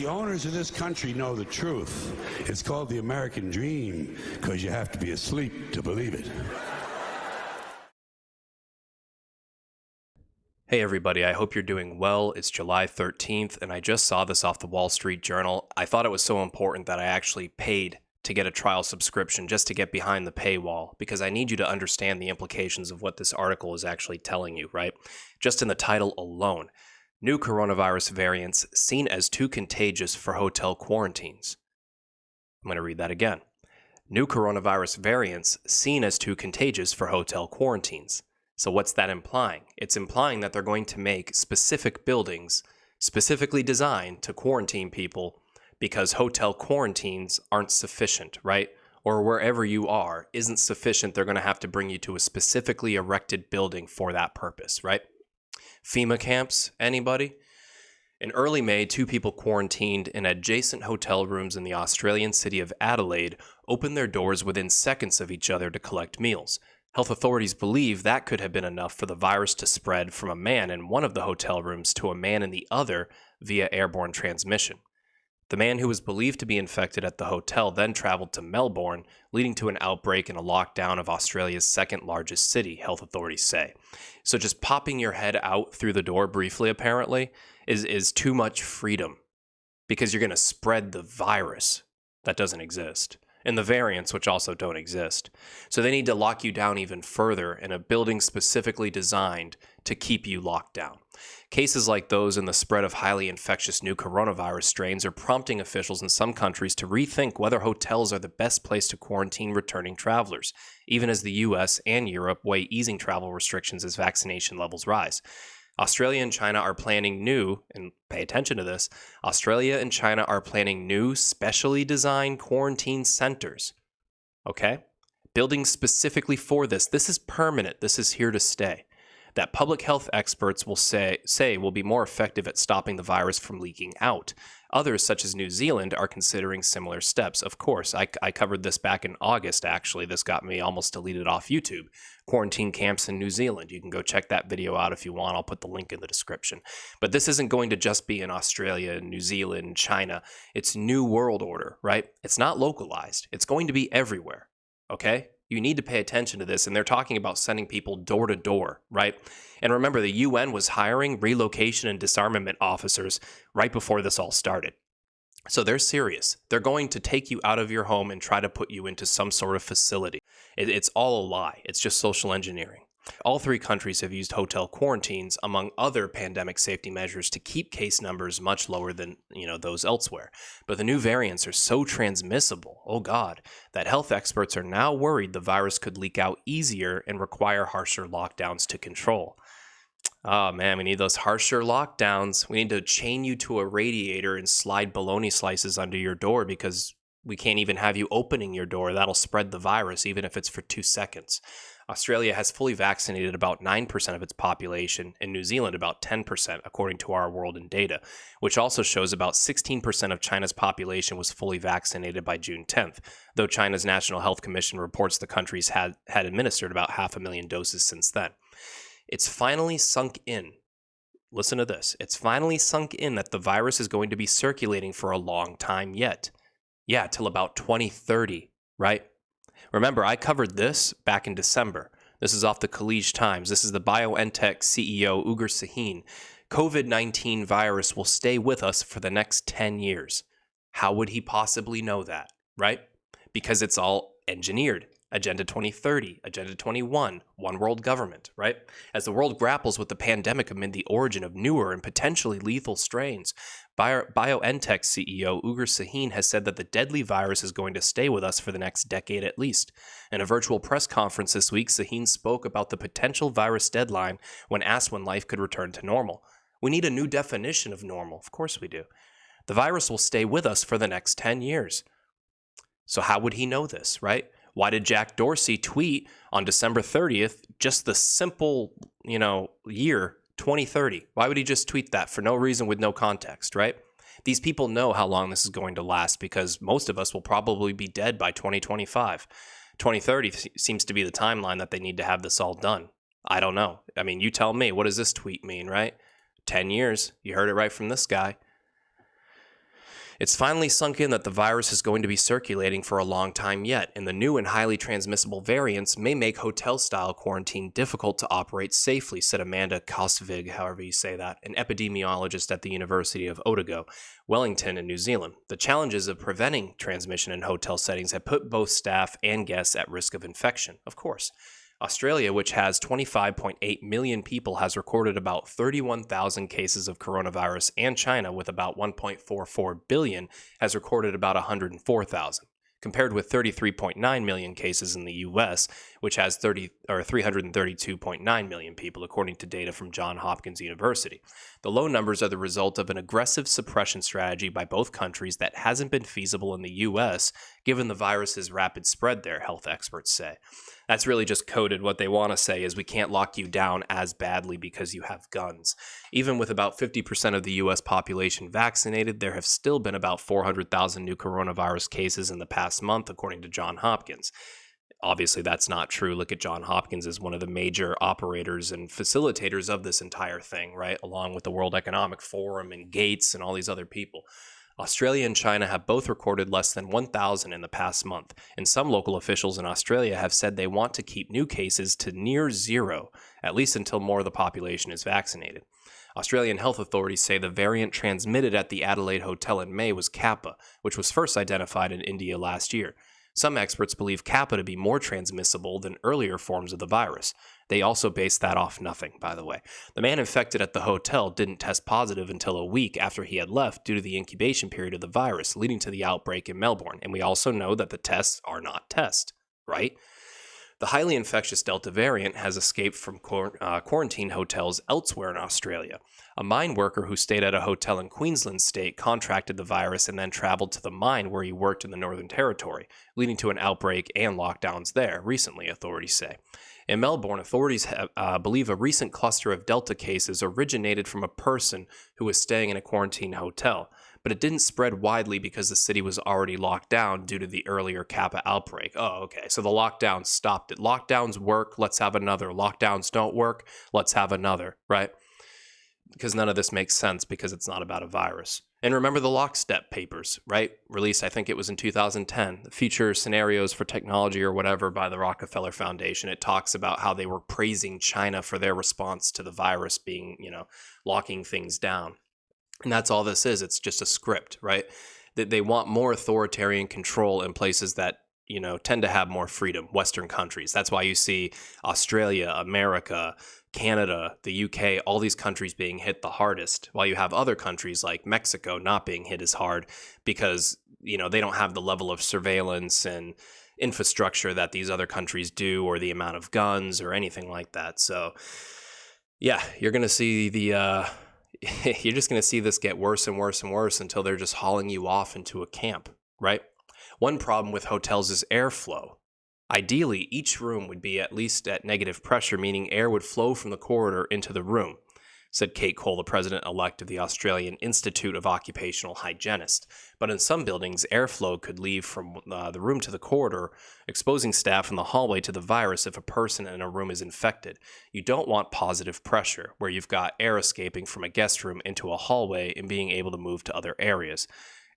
The owners of this country know the truth. It's called the American dream because you have to be asleep to believe it. Hey everybody, I hope you're doing well. It's July 13th, and I just saw this off the Wall Street Journal. I thought it was so important that I actually paid to get a trial subscription just to get behind the paywall, because I need you to understand the implications of what this article is actually telling you, right? Just in the title alone. New coronavirus variants seen as too contagious for hotel quarantines. I'm going to read that again. New coronavirus variants seen as too contagious for hotel quarantines. So what's that implying? It's implying that they're going to make specific buildings specifically designed to quarantine people because hotel quarantines aren't sufficient, right? Or wherever you are isn't sufficient. They're going to have to bring you to a specifically erected building for that purpose, right? FEMA camps, anybody? In early May, 2 people quarantined in adjacent hotel rooms in the Australian city of Adelaide opened their doors within seconds of each other to collect meals. Health authorities believe that could have been enough for the virus to spread from a man in one of the hotel rooms to a man in the other via airborne transmission. The man who was believed to be infected at the hotel then traveled to Melbourne, leading to an outbreak and a lockdown of Australia's second largest city, health authorities say. So just popping your head out through the door briefly, apparently, is too much freedom, because you're going to spread the virus that doesn't exist, and the variants, which also don't exist. So they need to lock you down even further in a building specifically designed to keep you locked down. Cases like those and the spread of highly infectious new coronavirus strains are prompting officials in some countries to rethink whether hotels are the best place to quarantine returning travelers, even as the US and Europe weigh easing travel restrictions as vaccination levels rise. Australia and China are planning new, and pay attention to this, Australia and China are planning new, specially designed quarantine centers. Okay? Buildings specifically for this. This is permanent. This is here to stay. That public health experts will say will be more effective at stopping the virus from leaking out. Others, such as New Zealand, are considering similar steps. Of course, I covered this back in August, actually. This got me almost deleted off YouTube. Quarantine camps in New Zealand. You can go check that video out if you want. I'll put the link in the description. But this isn't going to just be in Australia, New Zealand, China. It's New World Order, right? It's not localized. It's going to be everywhere, okay? You need to pay attention to this, and they're talking about sending people door to door, right? And remember, the UN was hiring relocation and disarmament officers right before this all started. So they're serious. They're going to take you out of your home and try to put you into some sort of facility. It's all a lie. It's just social engineering. All 3 countries have used hotel quarantines, among other pandemic safety measures, to keep case numbers much lower than those elsewhere. But the new variants are so transmissible, oh God, that health experts are now worried the virus could leak out easier and require harsher lockdowns to control. Oh man, we need those harsher lockdowns. We need to chain you to a radiator and slide bologna slices under your door, because we can't even have you opening your door. That'll spread the virus, even if it's for 2 seconds. Australia has fully vaccinated about 9% of its population, and New Zealand about 10%, according to Our World in Data, which also shows about 16% of China's population was fully vaccinated by June 10th, though China's National Health Commission reports the countries had administered about 500,000 doses since then. It's finally sunk in. Listen to this. It's finally sunk in that the virus is going to be circulating for a long time yet. Yeah, till about 2030, right? Remember, I covered this back in December. This is off the Khaleej Times. This is the BioNTech CEO, Ugur Sahin. COVID-19 virus will stay with us for the next 10 years. How would he possibly know that, right? Because it's all engineered. Agenda 2030, Agenda 21, One World Government, right? As the world grapples with the pandemic amid the origin of newer and potentially lethal strains, BioNTech CEO Ugur Sahin has said that the deadly virus is going to stay with us for the next decade at least. In a virtual press conference this week, Sahin spoke about the potential virus deadline when asked when life could return to normal. We need a new definition of normal. Of course we do. The virus will stay with us for the next 10 years. So how would he know this, right? Why did Jack Dorsey tweet on December 30th just the simple, year 2030? Why would he just tweet that for no reason with no context, right? These people know how long this is going to last, because most of us will probably be dead by 2025. 2030 seems to be the timeline that they need to have this all done. I don't know. I mean, you tell me. What does this tweet mean, right? 10 years. You heard it right from this guy. It's finally sunk in that the virus is going to be circulating for a long time yet, and the new and highly transmissible variants may make hotel-style quarantine difficult to operate safely, said Amanda Kosvig, however you say that, an epidemiologist at the University of Otago, Wellington in New Zealand. The challenges of preventing transmission in hotel settings have put both staff and guests at risk of infection, of course. Australia, which has 25.8 million people, has recorded about 31,000 cases of coronavirus, and China, with about 1.44 billion, has recorded about 104,000, compared with 33.9 million cases in the U.S., which has 332.9 million people, according to data from Johns Hopkins University. The low numbers are the result of an aggressive suppression strategy by both countries that hasn't been feasible in the U.S., given the virus's rapid spread there, health experts say. That's really just coded. What they want to say is we can't lock you down as badly because you have guns. Even with about 50% of the U.S. population vaccinated, there have still been about 400,000 new coronavirus cases in the past month, according to Johns Hopkins. Obviously, that's not true. Look at Johns Hopkins as one of the major operators and facilitators of this entire thing, right? Along with the World Economic Forum and Gates and all these other people. Australia and China have both recorded less than 1,000 in the past month, and some local officials in Australia have said they want to keep new cases to near zero, at least until more of the population is vaccinated. Australian health authorities say the variant transmitted at the Adelaide Hotel in May was Kappa, which was first identified in India last year. Some experts believe Kappa to be more transmissible than earlier forms of the virus. They also based that off nothing, by the way. The man infected at the hotel didn't test positive until a week after he had left due to the incubation period of the virus, leading to the outbreak in Melbourne. And we also know that the tests are not tests, right? The highly infectious Delta variant has escaped from quarantine hotels elsewhere in Australia. A mine worker who stayed at a hotel in Queensland state contracted the virus and then traveled to the mine where he worked in the Northern Territory, leading to an outbreak and lockdowns there recently, authorities say. In Melbourne, authorities believe a recent cluster of Delta cases originated from a person who was staying in a quarantine hotel, but it didn't spread widely because the city was already locked down due to the earlier Kappa outbreak. Oh, okay, so the lockdowns stopped it. Lockdowns work, let's have another. Lockdowns don't work, let's have another, right? Because none of this makes sense because it's not about a virus. And remember the lockstep papers, right? Released, I think it was in 2010, the future scenarios for technology or whatever by the Rockefeller Foundation. It talks about how they were praising China for their response to the virus being, locking things down. And that's all this is. It's just a script, right? That they want more authoritarian control in places that, tend to have more freedom, Western countries. That's why you see Australia, America, Canada, the UK, all these countries being hit the hardest, while you have other countries like Mexico not being hit as hard because, they don't have the level of surveillance and infrastructure that these other countries do, or the amount of guns or anything like that. So, yeah, you're going to see you're just going to see this get worse and worse and worse until they're just hauling you off into a camp, right? One problem with hotels is airflow. Ideally, each room would be at least at negative pressure, meaning air would flow from the corridor into the room, said Kate Cole, the president-elect of the Australian Institute of Occupational Hygienists. But in some buildings, airflow could leave from the room to the corridor, exposing staff in the hallway to the virus if a person in a room is infected. You don't want positive pressure, where you've got air escaping from a guest room into a hallway and being able to move to other areas.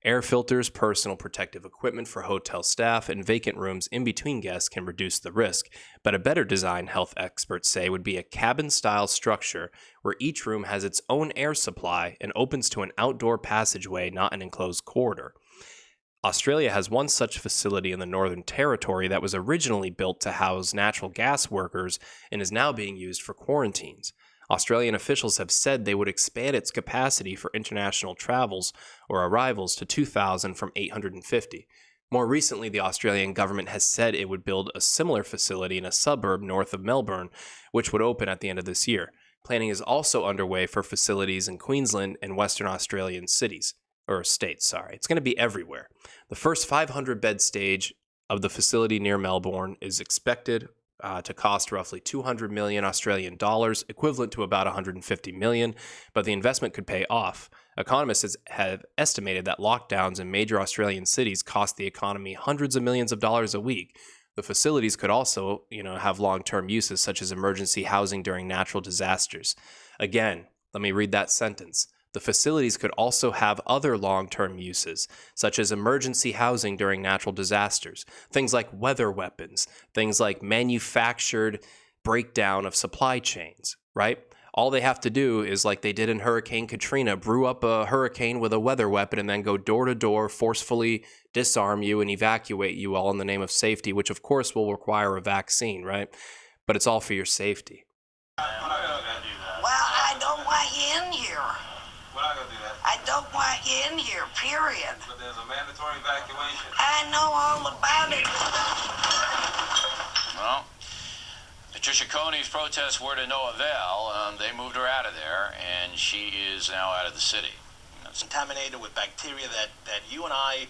Air filters, personal protective equipment for hotel staff, and vacant rooms in between guests can reduce the risk, but a better design, health experts say, would be a cabin-style structure where each room has its own air supply and opens to an outdoor passageway, not an enclosed corridor. Australia has one such facility in the Northern Territory that was originally built to house natural gas workers and is now being used for quarantines. Australian officials have said they would expand its capacity for international travels or arrivals to 2,000 from 850. More recently, the Australian government has said it would build a similar facility in a suburb north of Melbourne, which would open at the end of this year. Planning is also underway for facilities in Queensland and Western Australian states. It's going to be everywhere. The first 500-bed stage of the facility near Melbourne is expected to cost roughly 200 million Australian dollars, equivalent to about 150 million, but the investment could pay off. Economists have estimated that lockdowns in major Australian cities cost the economy hundreds of millions of dollars a week. The facilities could also, have long-term uses such as emergency housing during natural disasters. Again, let me read that sentence. The facilities could also have other long-term uses, such as emergency housing during natural disasters, things like weather weapons, things like manufactured breakdown of supply chains, right? All they have to do is, like they did in Hurricane Katrina, brew up a hurricane with a weather weapon and then go door to door, forcefully disarm you and evacuate you all in the name of safety, which of course will require a vaccine, right? But it's all for your safety. Well, I don't want you in here. We're not going to do that. I don't want you in here, period. But there's a mandatory evacuation. I know all about it. Well, Patricia Coney's protests were to no avail. They moved her out of there, and she is now out of the city. Contaminated with bacteria that you and I,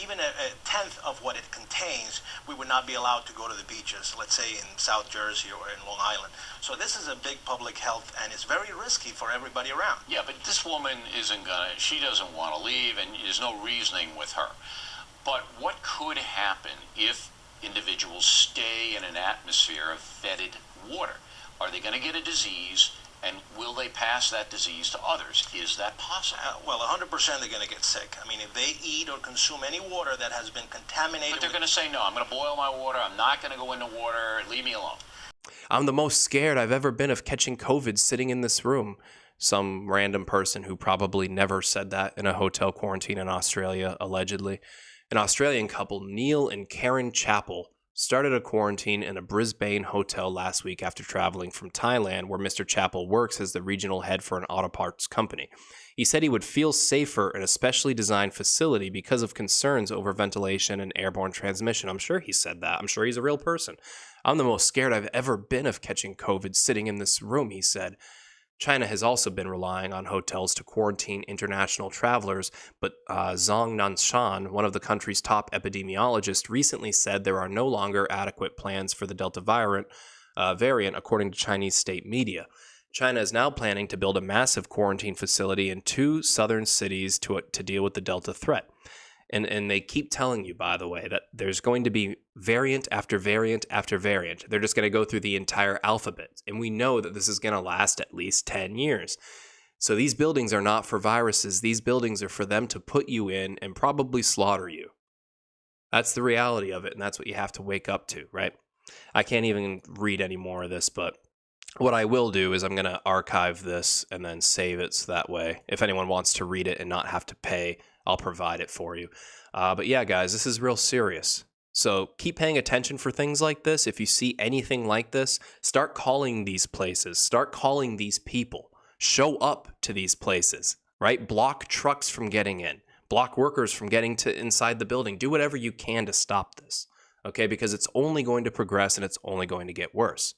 even a tenth of what it contains, we would not be allowed to go to the beaches, let's say in South Jersey or in Long Island. So this is a big public health, and it's very risky for everybody around. Yeah, but this woman she doesn't want to leave, and there's no reasoning with her. But what could happen if individuals stay in an atmosphere of fetid water? Are they going to get a disease, and will they pass that disease to others? Is that possible? Well, 100% they're going to get sick. I mean, if they eat or consume any water that has been contaminated. But they're going to say, no, I'm going to boil my water. I'm not going to go into water. Leave me alone. I'm the most scared I've ever been of catching COVID sitting in this room. Some random person who probably never said that in a hotel quarantine in Australia, allegedly. An Australian couple, Neil and Karen Chappell, started a quarantine in a Brisbane hotel last week after traveling from Thailand, where Mr. Chappell works as the regional head for an auto parts company. He said he would feel safer in a specially designed facility because of concerns over ventilation and airborne transmission. I'm sure he said that. I'm sure he's a real person. I'm the most scared I've ever been of catching COVID sitting in this room, he said. China has also been relying on hotels to quarantine international travelers, but Zhong Nanshan, one of the country's top epidemiologists, recently said there are no longer adequate plans for the Delta variant, according to Chinese state media. China is now planning to build a massive quarantine facility in 2 southern cities to deal with the Delta threat. And they keep telling you, by the way, that there's going to be variant after variant after variant. They're just going to go through the entire alphabet. And we know that this is going to last at least 10 years. So these buildings are not for viruses. These buildings are for them to put you in and probably slaughter you. That's the reality of it, and that's what you have to wake up to, right? I can't even read any more of this, but what I will do is I'm going to archive this and then save it so that way, if anyone wants to read it and not have to pay, I'll provide it for you. But yeah, guys, this is real serious. So keep paying attention for things like this. If you see anything like this, start calling these places. Start calling these people. Show up to these places, right? Block trucks from getting in. Block workers from getting to inside the building. Do whatever you can to stop this, okay? Because it's only going to progress and it's only going to get worse.